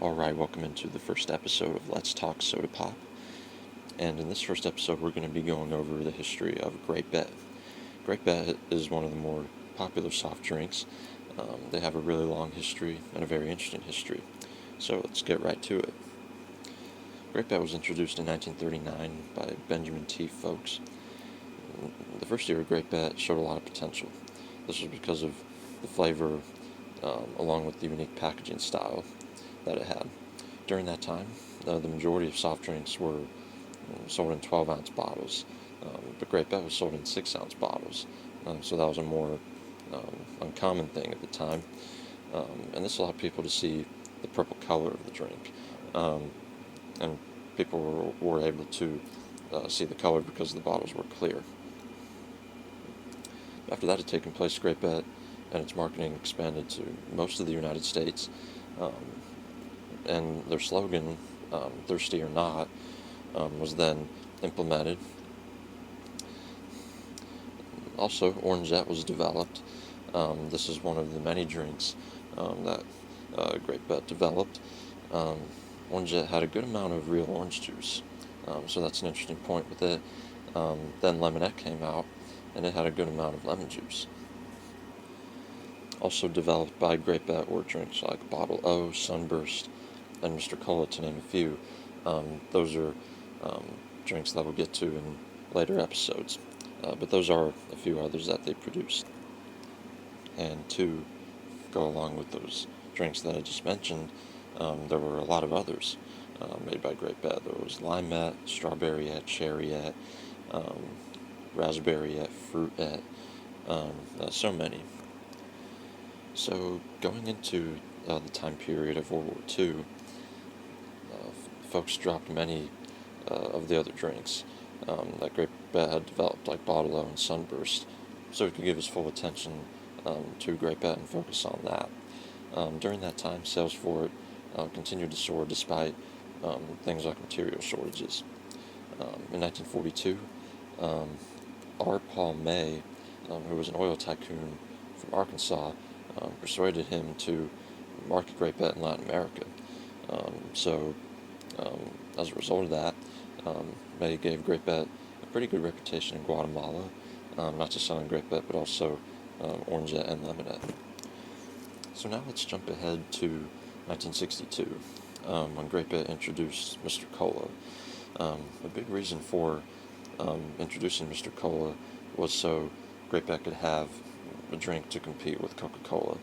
Alright, welcome into the first episode of Let's Talk Soda Pop. And in this first episode, we're going to be going over the history of Grapette. Grapette is one of the more popular soft drinks. They have a really long history and a very interesting history. So let's get right to it. Grapette was introduced in 1939 by Benjamin T. Folks. The first year of Grapette showed a lot of potential. This was because of the flavor, along with the unique packaging style that it had. During that time, the majority of soft drinks were sold in 12-ounce bottles, but Grapette was sold in 6-ounce bottles, so that was a more uncommon thing at the time, and this allowed people to see the purple color of the drink, and people were able to see the color because the bottles were clear. After that had taken place, Grapette and its marketing expanded to most of the United States, and their slogan, thirsty or not, was then implemented. Also, Orangette was developed. This is one of the many drinks that Grapette developed. Orangette had a good amount of real orange juice, so that's an interesting point with it. Then Lemonette came out, and it had a good amount of lemon juice. Also developed by Grapette were drinks like Bottle O, Sunburst, and Mr. Cola, to name a few. Those are drinks that we'll get to in later episodes, but those are a few others that they produced. And to go along with those drinks that I just mentioned, there were a lot of others made by Grapette. There was Limette, Strawberryette, Cherryette, Raspberryette, Fruitette, so many. So going into the time period of World War II, folks dropped many of the other drinks that Grapette had developed, like Bottle O and Sunburst, so we could give his full attention to Grapette and focus on that. During that time, sales for it continued to soar despite things like material shortages. In 1942, R. Paul May, who was an oil tycoon from Arkansas, persuaded him to market Grapette in Latin America. As a result of that, May gave Grapette a pretty good reputation in Guatemala, not just selling Grapette, but also Orangette and Lemonette. So now let's jump ahead to 1962, when Grapette introduced Mr. Cola. A big reason for introducing Mr. Cola was so Grapette could have a drink to compete with Coca-Cola.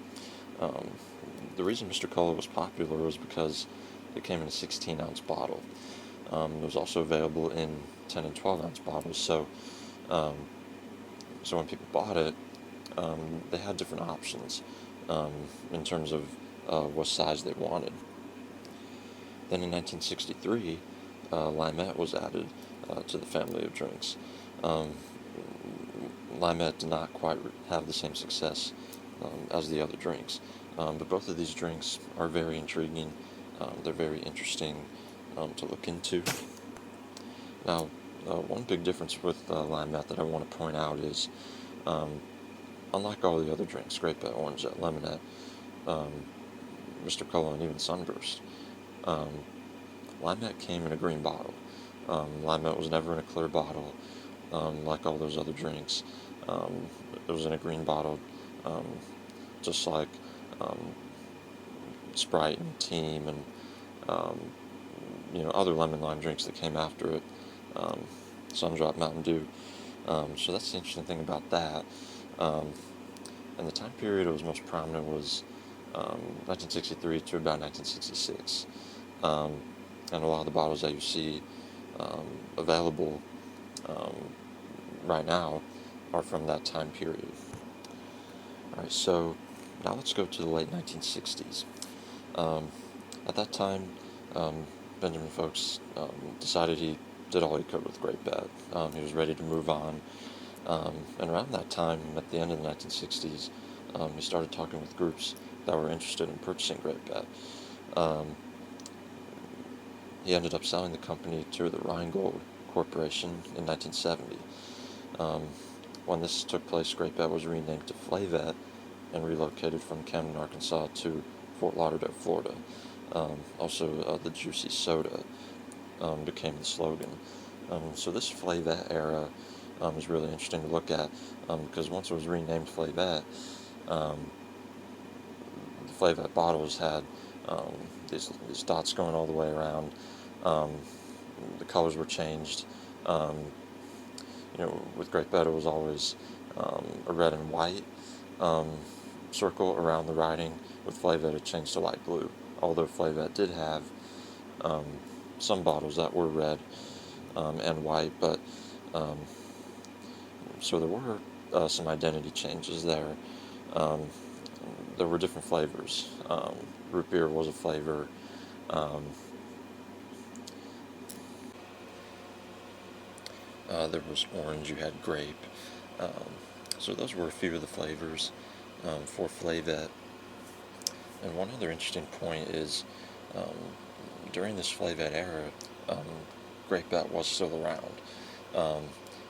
The reason Mr. Cola was popular was because it came in a 16-ounce bottle. It was also available in 10 and 12-ounce bottles, so when people bought it, they had different options in terms of what size they wanted. Then in 1963, Limette was added to the family of drinks. Limette did not quite have the same success as the other drinks, but both of these drinks are very intriguing. They're very interesting to look into. Now, one big difference with Limette that I want to point out is, unlike all the other drinks, Grapette, Orangette, Lemonette, Mr. Cola, and even Sunburst, Limette came in a green bottle. Limette was never in a clear bottle, like all those other drinks. It was in a green bottle, just like Sprite and Team and other lemon lime drinks that came after it, Sundrop, Mountain Dew. So that's the interesting thing about that. And the time period it was most prominent was 1963 to about 1966. And a lot of the bottles that you see available right now are from that time period. Alright, so now let's go to the late 1960s. At that time, Benjamin Folks decided he did all he could with Grapette. He was ready to move on. And around that time, at the end of the 1960s, he started talking with groups that were interested in purchasing Grapette. He ended up selling the company to the Rheingold Corporation in 1970. When this took place, Grapette was renamed to Flavette and relocated from Camden, Arkansas to Fort Lauderdale, Florida. Also, the juicy soda became the slogan. So this Flavette era is really interesting to look at because once it was renamed Flavette, um, the Flavette bottles had um, these dots going all the way around. Um, the colors were changed. Um, with Grapette it was always a red and white um, circle around the writing. With Flavette it changed to light blue. Although Flavette did have um, some bottles that were red and white, but um, so there were some identity changes there. Um, there were different flavors. Root beer was a flavor. Um, there was orange. You had grape. Um, so those were a few of the flavors for Flavette. And one other interesting point is um, during this Flavette era, um, Grapette was still around. Um,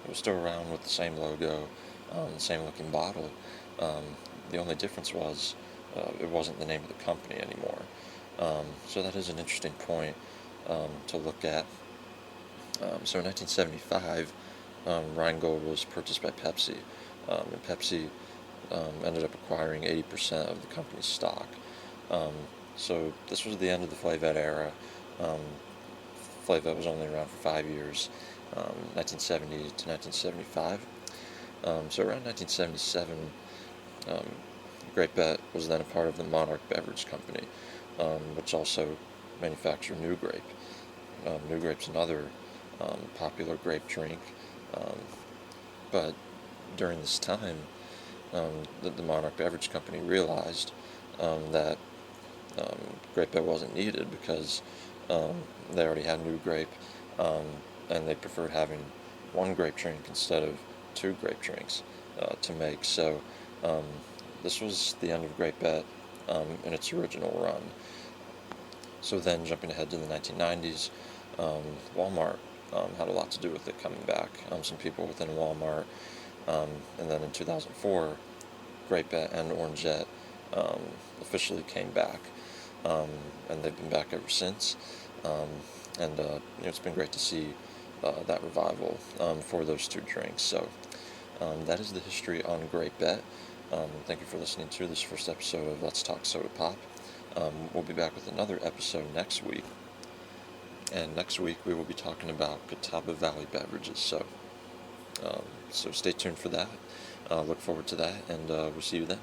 it was still around with the same logo, the same looking bottle. Um, the only difference was it wasn't the name of the company anymore. So that is an interesting point to look at. So in 1975, Rheingold was purchased by Pepsi, and Pepsi ended up acquiring 80% of the company's stock. Um, so this was the end of the Flavette era. Um, Flavette was only around for 5 years, 1970 to 1975. So around 1977, um, Grapette was then a part of the Monarch Beverage Company, which also manufactured New Grape. New Grape's another popular grape drink, um, but during this time, the Monarch Beverage Company realized that Grapette wasn't needed because they already had New Grape, um, and they preferred having one grape drink instead of two grape drinks to make. So um, this was the end of Grapette in its original run. So then, jumping ahead to the 1990s, Walmart had a lot to do with it coming back. Some people within Walmart, and then in 2004, Grapette and Orangette officially came back, and they've been back ever since. Um, and it's been great to see that revival for those two drinks. So that is the history on Grapette. Thank you for listening to this first episode of Let's Talk Soda Pop. We'll be back with another episode next week, and next week we will be talking about Catawba Valley beverages. So stay tuned for that. Look forward to that, and we'll see you then.